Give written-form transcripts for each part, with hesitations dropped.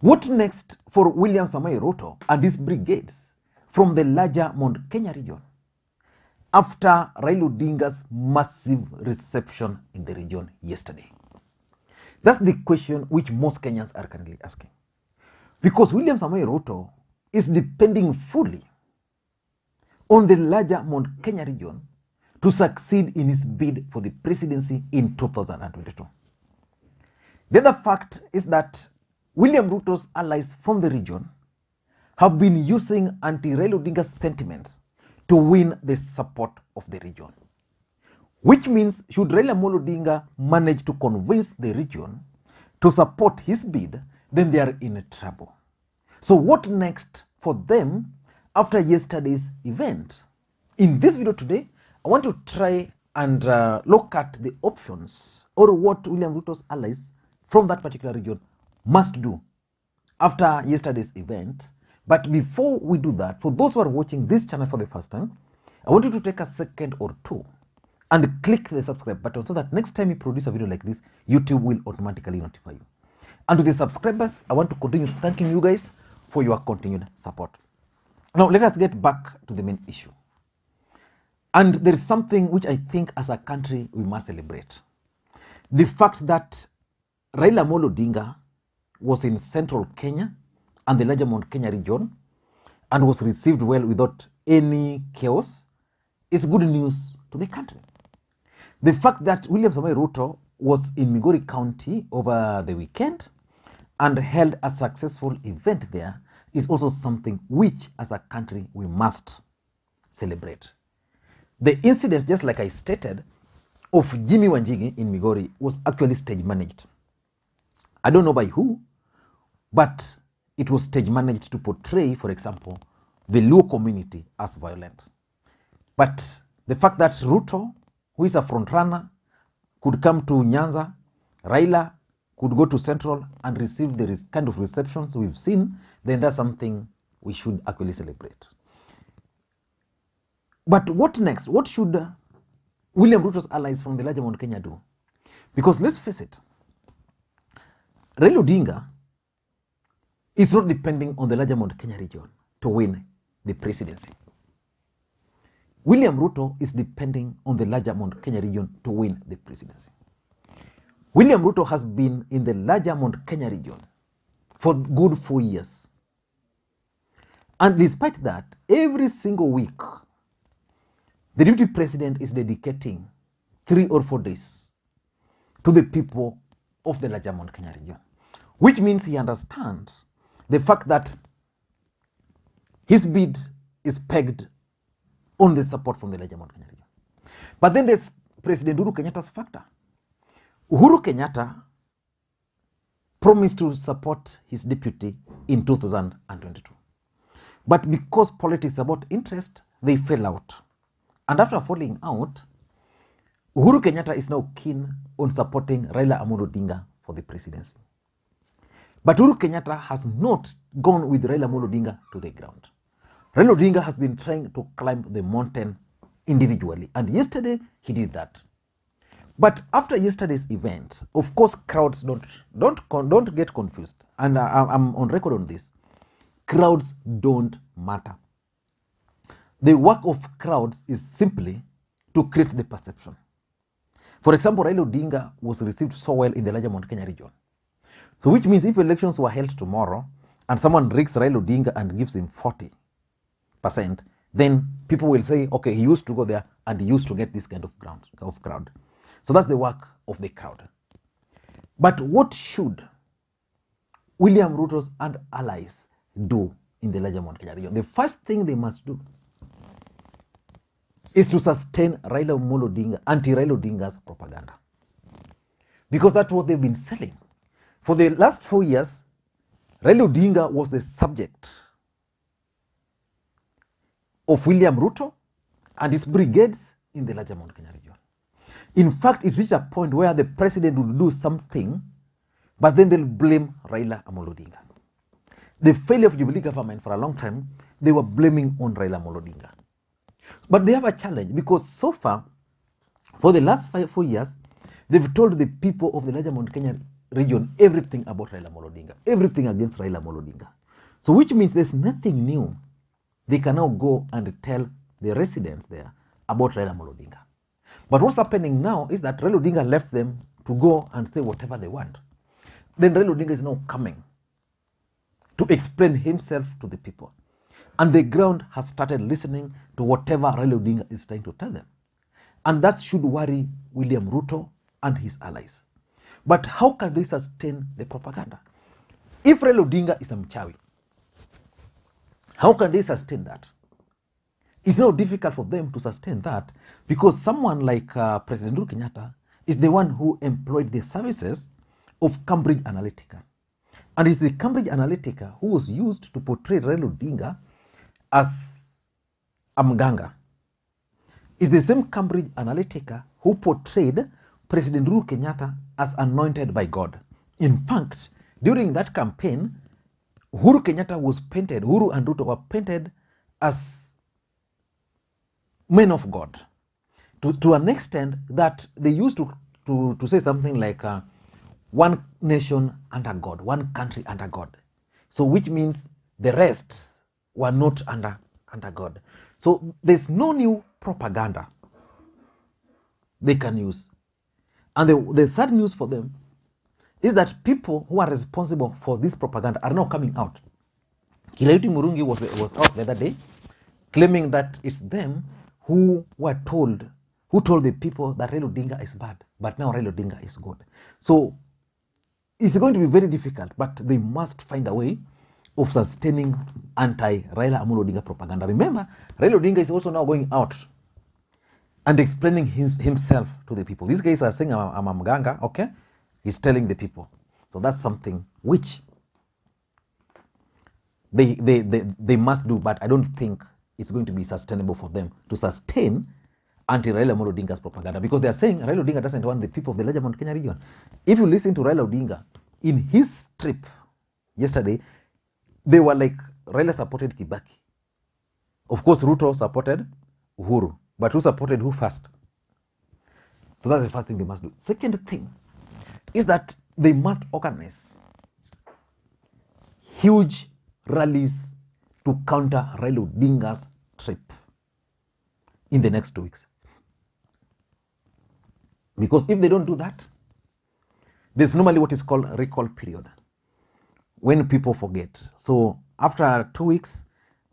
What next for William Samoei Ruto and his brigades from the larger Mount Kenya region after Raila Odinga's massive reception in the region yesterday? That's the question which most Kenyans are currently asking. Because William Samoei Ruto is depending fully on the larger Mount Kenya region to succeed in his bid for the presidency in 2022. The other fact is that William Ruto's allies from the region have been using anti-Raila Odinga's sentiments to win the support of the region. Which means should Raila Odinga manage to convince the region to support his bid, then they are in trouble. So what next for them after yesterday's event? In this video today, I want to try and look at the options or what William Ruto's allies from that particular region must do after yesterday's event. But before we do that, for those who are watching this channel for the first time, I want you to take a second or two and click the subscribe button so that next time you produce a video like this, YouTube will automatically notify you. And to the subscribers, I want to continue thanking you guys for your continued support. Now, let us get back to the main issue. And there is something which I think as a country we must celebrate. The fact that Raila Odinga was in central Kenya and the larger Mount Kenya region and was received well without any chaos is good news to the country. The fact that William Samoei Ruto was in Migori County over the weekend and held a successful event there is also something which as a country we must celebrate. The incident, just like I stated, of Jimmy Wanjigi in Migori was actually stage managed. I don't know by who, but it was stage managed to portray, for example, the Luo community as violent. But the fact that Ruto, who is a frontrunner, could come to Nyanza, Raila could go to Central and receive the kind of receptions we've seen, then that's something we should actually celebrate. But what next? What should William Ruto's allies from the larger Mount Kenya do? Because let's face it, Raila Odinga is not depending on the larger Mount Kenya region to win the presidency. William Ruto is depending on the larger Mount Kenya region to win the presidency. William Ruto has been in the larger Mount Kenya region for good 4 years. And despite that, every single week, the deputy president is dedicating 3 or 4 days to the people of the larger Mount Kenya region, which means he understands the fact that his bid is pegged on the support from the larger Mount Kenya region. But then there's President Uhuru Kenyatta's factor. Uhuru Kenyatta promised to support his deputy in 2022. But because politics about interest, they fell out. And after falling out, Uhuru Kenyatta is now keen on supporting Raila Odinga for the presidency. But Uhuru Kenyatta has not gone with Raila Odinga to the ground. Raila Odinga has been trying to climb the mountain individually, and yesterday he did that. But after yesterday's event, of course, crowds don't get confused, and I'm on record on this. Crowds don't matter. The work of crowds is simply to create the perception. For example, Raila Odinga was received so well in the larger Mount Kenya region. So which means if elections were held tomorrow and someone rigs Raila Odinga and gives him 40%, then people will say, okay, he used to go there and he used to get this kind of crowd. So that's the work of the crowd. But what should William Ruto's and allies do in the larger Mount Kenya region? The first thing they must do is to sustain Raila Odinga, anti-Raila Odinga's propaganda. Because that's what they've been selling. For the last 4 years, Raila Odinga was the subject of William Ruto and his brigades in the larger Mount Kenya region. In fact, it reached a point where the president would do something, but then they'll blame Raila Odinga. The failure of Jubilee government for a long time, they were blaming on Raila Odinga. But they have a challenge because so far, for the last 4 years, they've told the people of the larger Mount Kenya region everything about Raila Odinga, everything against Raila Odinga. So which means there's nothing new. They can now go and tell the residents there about Raila Odinga. But what's happening now is that Raila Odinga left them to go and say whatever they want. Then Raila Odinga is now coming to explain himself to the people. And the ground has started listening to whatever Raila Odinga is trying to tell them. And that should worry William Ruto and his allies. But how can they sustain the propaganda? If Raila Odinga is a mchawi, how can they sustain that? It's not difficult for them to sustain that because someone like President Uhuru Kenyatta is the one who employed the services of Cambridge Analytica. And it's the Cambridge Analytica who was used to portray Raila Odinga as a mganga. It's the same Cambridge Analytica who portrayed President Uhuru Kenyatta as anointed by God. In fact, during that campaign, Uhuru Kenyatta was painted, Uhuru and Ruto were painted as men of God. To an extent that they used to say something like one nation under God, one country under God. So which means the rest were not under God. So there's no new propaganda they can use. And the sad news for them is that people who are responsible for this propaganda are now coming out. Kiraitu Murungi was out the other day claiming that it's them who told the people that Raila Odinga is bad, but now Raila Odinga is good. So it's going to be very difficult, but they must find a way of sustaining anti-Raila Odinga propaganda. Remember, Raila Odinga is also now going out and explaining himself to the people. These guys are saying, I'm a mganga, okay? He's telling the people. So that's something which they must do, but I don't think it's going to be sustainable for them to sustain anti-Raila Odinga's propaganda, because they are saying Raila Odinga doesn't want the people of the larger Mount Kenya region. If you listen to Raila Odinga, in his trip yesterday, they were like, Raila supported Kibaki. Of course, Ruto supported Uhuru, but who supported who first? So that's the first thing they must do. Second thing is that they must organize huge rallies to counter Raila Odinga's trip in the next 2 weeks. Because if they don't do that, there's normally what is called a recall period, when people forget. So after 2 weeks,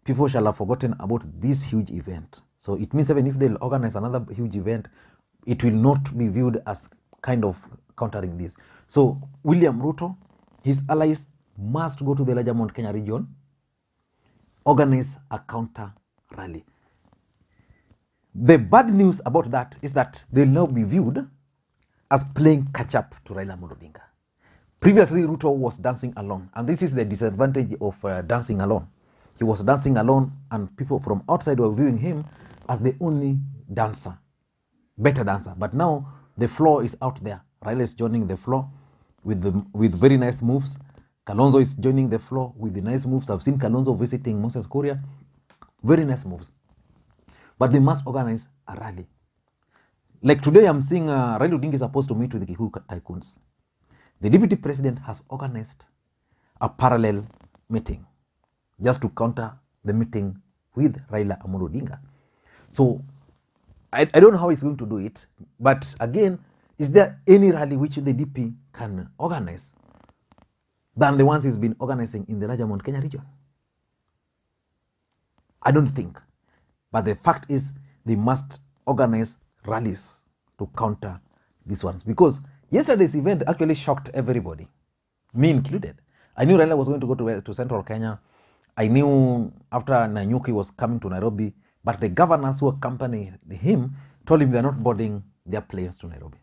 people shall have forgotten about this huge event. So it means even if they'll organize another huge event, it will not be viewed as kind of countering this. So William Ruto, his allies must go to the larger Mount Kenya region, organize a counter rally. The bad news about that is that they'll now be viewed as playing catch up to Raila Odinga. Previously, Ruto was dancing alone, and this is the disadvantage of dancing alone. He was dancing alone, and people from outside were viewing him as the only dancer, better dancer. But now the floor is out there. Raila is joining the floor with very nice moves. Kalonzo is joining the floor with the nice moves. I've seen Kalonzo visiting Moses Kuria. Very nice moves. But they must organize a rally. Like today, I'm seeing Raila Odinga is supposed to meet with the Kikuyu tycoons. The deputy president has organized a parallel meeting just to counter the meeting with Raila Odinga. So I don't know how he's going to do it. But again, is there any rally which the DP can organize than the ones he's been organizing in the larger Mount Kenya region? I don't think. But the fact is, they must organize rallies to counter these ones. Because yesterday's event actually shocked everybody, me included. I knew Raila was going to go to central Kenya. I knew after Nanyuki was coming to Nairobi, but the governors who accompanied him told him they're not boarding their planes to Nairobi,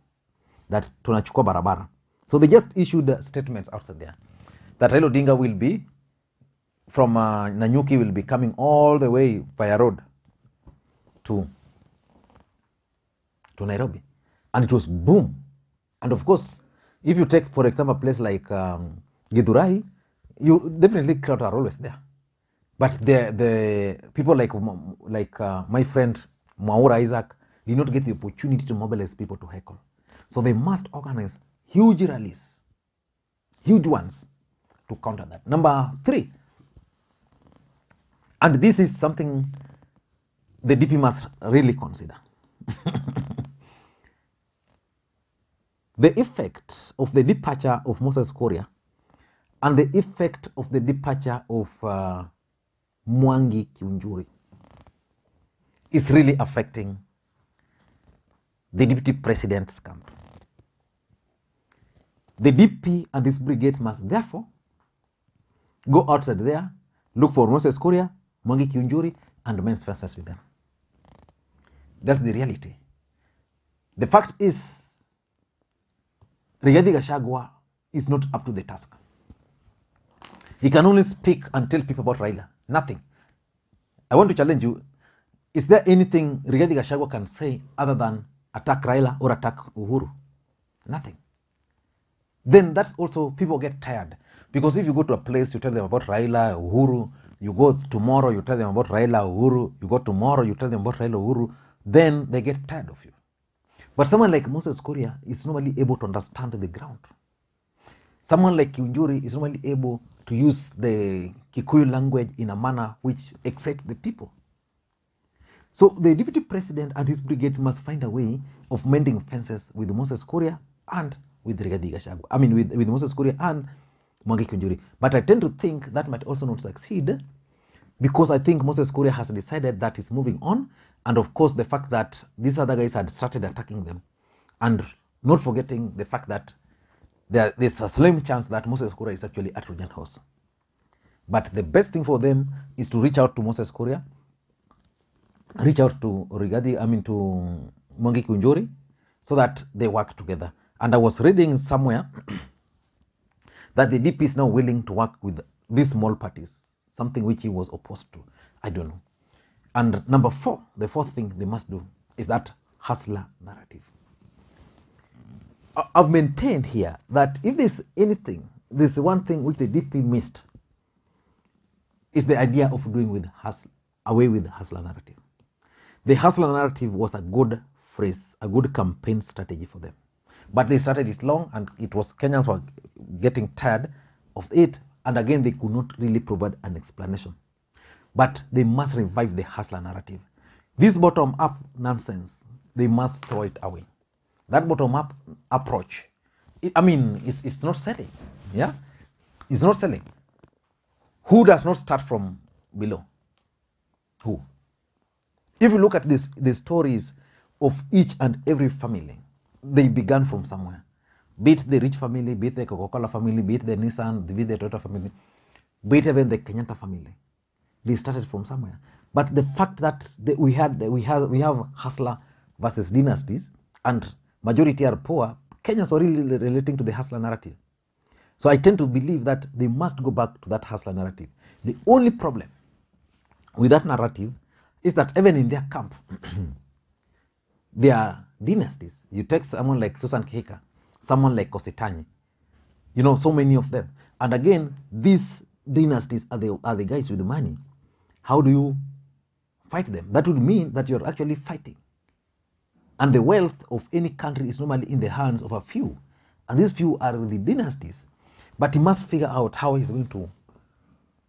that tunachukua barabara. So they just issued statements outside there that Raila Odinga will be from Nanyuki, will be coming all the way via road to Nairobi. And it was boom. And of course, if you take, for example, a place like Githurai, you definitely crowd are always there. But the people like my friend Mwaura Isaac did not get the opportunity to mobilize people to heckle. So they must organize huge rallies huge ones to counter that. Number 3, and this is something the DP must really consider. The effect of the departure of Moses Kuria and the effect of the departure of Mwangi Kiunjuri is really affecting the deputy president's camp. The DP and his brigades must therefore go outside there, look for Moses Kuria, Mwangi Kiunjuri, and men's fences with them. That's the reality. The fact is, Rigathi Gachagua is not up to the task. He can only speak and tell people about Raila. Nothing. I want to challenge you. Is there anything Rigathi Gachagua can say other than attack Raila or attack Uhuru? Nothing. Then that's also, people get tired. Because if you go to a place, you tell them about Raila, Uhuru, you go tomorrow, you tell them about Raila, Uhuru, you go tomorrow, you tell them about Raila, Uhuru, then they get tired of you. But someone like Moses Kuria is normally able to understand the ground. Someone like Kiunjuri is normally able to use the Kikuyu language in a manner which excites the people. So the deputy president and his brigade must find a way of mending fences with Moses Kuria and with Rigathi Gachagua. I mean, with Moses Kuria and Mwangi Kiunjuri. But I tend to think that might also not succeed, because I think Moses Kuria has decided that he's moving on. And of course, the fact that these other guys had started attacking them, and not forgetting the fact that there's a slim chance that Moses Kuria is actually at Trojan horse. But the best thing for them is to reach out to Moses Kuria, reach out to Rigathi, to Mwangi Kiunjuri, so that they work together. And I was reading somewhere that the DP is now willing to work with these small parties, something which he was opposed to. I don't know. And number 4, the 4th thing they must do is that hustler narrative. I've maintained here that if there's anything, there's one thing which the DP missed, is the idea of doing away with hustler narrative. The hustler narrative was a good phrase, a good campaign strategy for them. But they started it long, and Kenyans were getting tired of it, and again they could not really provide an explanation. But they must revive the hustler narrative. This bottom-up nonsense, they must throw it away. That bottom-up approach, it's not selling. Yeah, it's not selling. Who does not start from below? Who? If you look at the stories of each and every family, they began from somewhere. Be it the rich family, be it the Coca-Cola family, be it the Nissan, be it the Toyota family, be it even the Kenyatta family. They started from somewhere. But the fact that we have hustler versus dynasties, and majority are poor, Kenyans were really relating to the hustler narrative. So I tend to believe that they must go back to that hustler narrative. The only problem with that narrative is that even in their camp, there are dynasties. You take someone like Susan Kihika, someone like Kositany, so many of them. And again, these dynasties are the guys with the money. How do you fight them? That would mean that you're actually fighting. And the wealth of any country is normally in the hands of a few. And these few are the dynasties. But he must figure out how he's going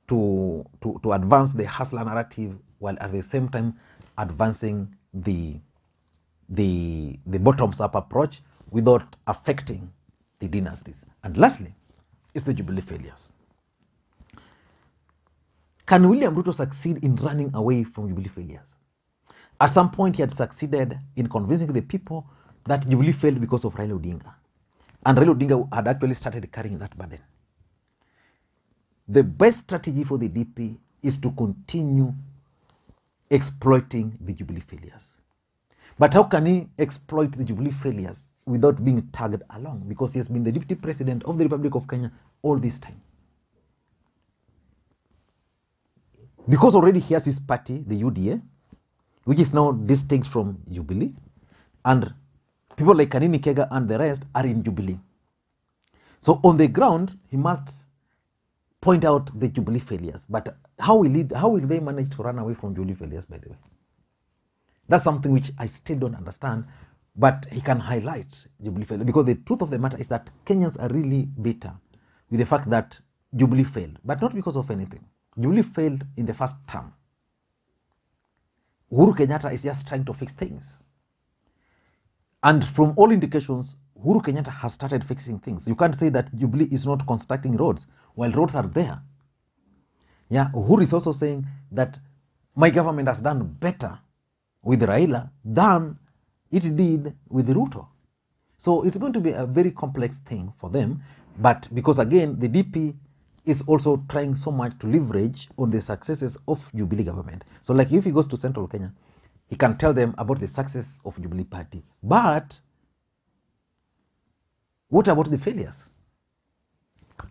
to advance the hustler narrative, while at the same time advancing the bottoms-up approach without affecting the dynasties. And lastly, is the Jubilee failures. Can William Ruto succeed in running away from Jubilee failures? At some point, he had succeeded in convincing the people that Jubilee failed because of Raila Odinga. And Raila Odinga had actually started carrying that burden. The best strategy for the DP is to continue exploiting the Jubilee failures. But how can he exploit the Jubilee failures without being tagged along? Because he has been the deputy president of the Republic of Kenya all this time. Because already he has his party, the UDA, which is now distinct from Jubilee, and people like Kanini Kega and the rest are in Jubilee. So on the ground, he must point out the Jubilee failures. But how will they manage to run away from Jubilee failures, by the way? That's something which I still don't understand, but he can highlight Jubilee failures. Because the truth of the matter is that Kenyans are really bitter with the fact that Jubilee failed, but not because of anything. Jubilee failed in the first term. Uhuru Kenyatta is just trying to fix things. And from all indications, Uhuru Kenyatta has started fixing things. You can't say that Jubilee is not constructing roads while roads are there. Yeah, Uhuru is also saying that my government has done better with Raila than it did with Ruto. So it's going to be a very complex thing for them. But because again, the DP is also trying so much to leverage on the successes of Jubilee government. So like if he goes to Central Kenya, he can tell them about the success of Jubilee Party. But what about the failures?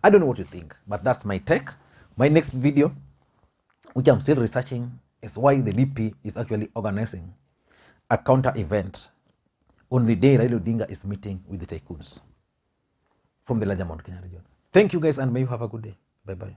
I don't know what you think, but that's my take. My next video, which I'm still researching, is why the DP is actually organizing a counter event on the day Raila Odinga is meeting with the tycoons from the larger Mount Kenya region. Thank you guys, and may you have a good day. Bye-bye.